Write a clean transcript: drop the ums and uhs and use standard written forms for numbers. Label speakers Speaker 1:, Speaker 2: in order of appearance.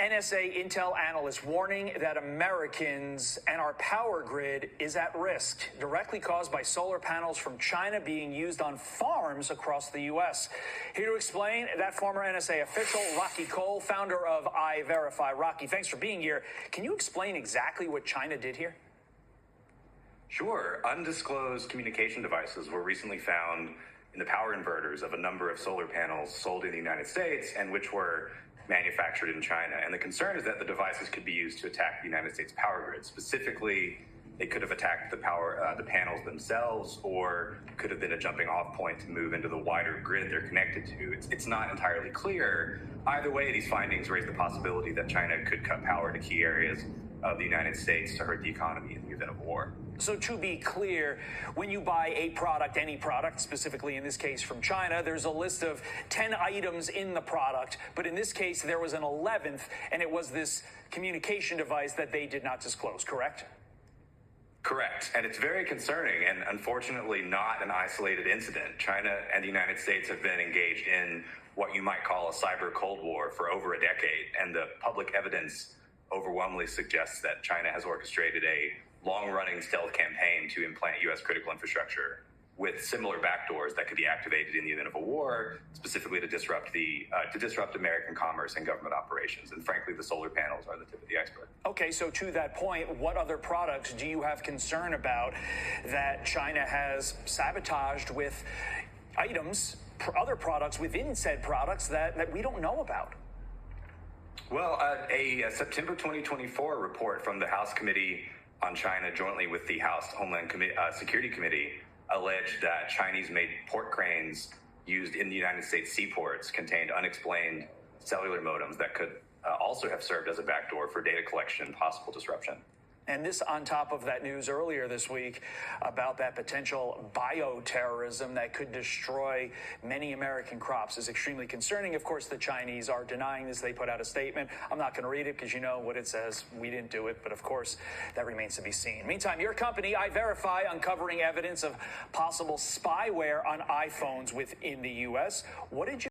Speaker 1: NSA Intel analyst warning that Americans and our power grid is at risk, directly caused by solar panels from China being used on farms across the U.S. Here to explain, that former NSA official, Rocky Cole, founder of iVerify. Rocky, thanks for being here. Can you explain exactly what China did here?
Speaker 2: Sure. Undisclosed communication devices were recently found in the power inverters of a number of solar panels sold in the United States and which were manufactured in China. And the concern is that the devices could be used to attack the United States power grid. Specifically, they could have attacked the panels themselves, or could have been a jumping off point to move into the wider grid they're connected to. It's not entirely clear. Either way, these findings raise the possibility that China could cut power to key areas of the United States to hurt the economy in the event of war.
Speaker 1: So to be clear, when you buy a product, any product, specifically in this case from China, there's a list of 10 items in the product. But in this case, there was an 11th, and it was this communication device that they did not disclose, correct?
Speaker 2: Correct. And it's very concerning and unfortunately not an isolated incident. China and the United States have been engaged in what you might call a cyber Cold War for over a decade. And the public evidence overwhelmingly suggests that China has orchestrated a long-running stealth campaign to implant U.S. critical infrastructure with similar backdoors that could be activated in the event of a war, specifically to disrupt American commerce and government operations. And frankly, the solar panels are the tip of the iceberg.
Speaker 1: Okay, so to that point, what other products do you have concern about that China has sabotaged with items, other products within said products that we don't know about?
Speaker 2: Well, a September 2024 report from the House Committee on China, jointly with the House Homeland Security Committee, alleged that Chinese-made port cranes used in the United States seaports contained unexplained cellular modems that could also have served as a backdoor for data collection and possible disruption.
Speaker 1: And this on top of that news earlier this week about that potential bioterrorism that could destroy many American crops is extremely concerning. Of course, the Chinese are denying this. They put out a statement. I'm not going to read it because you know what it says. We didn't do it. But of course, that remains to be seen. Meantime, your company, iVerify, uncovering evidence of possible spyware on iPhones within the U.S. What did you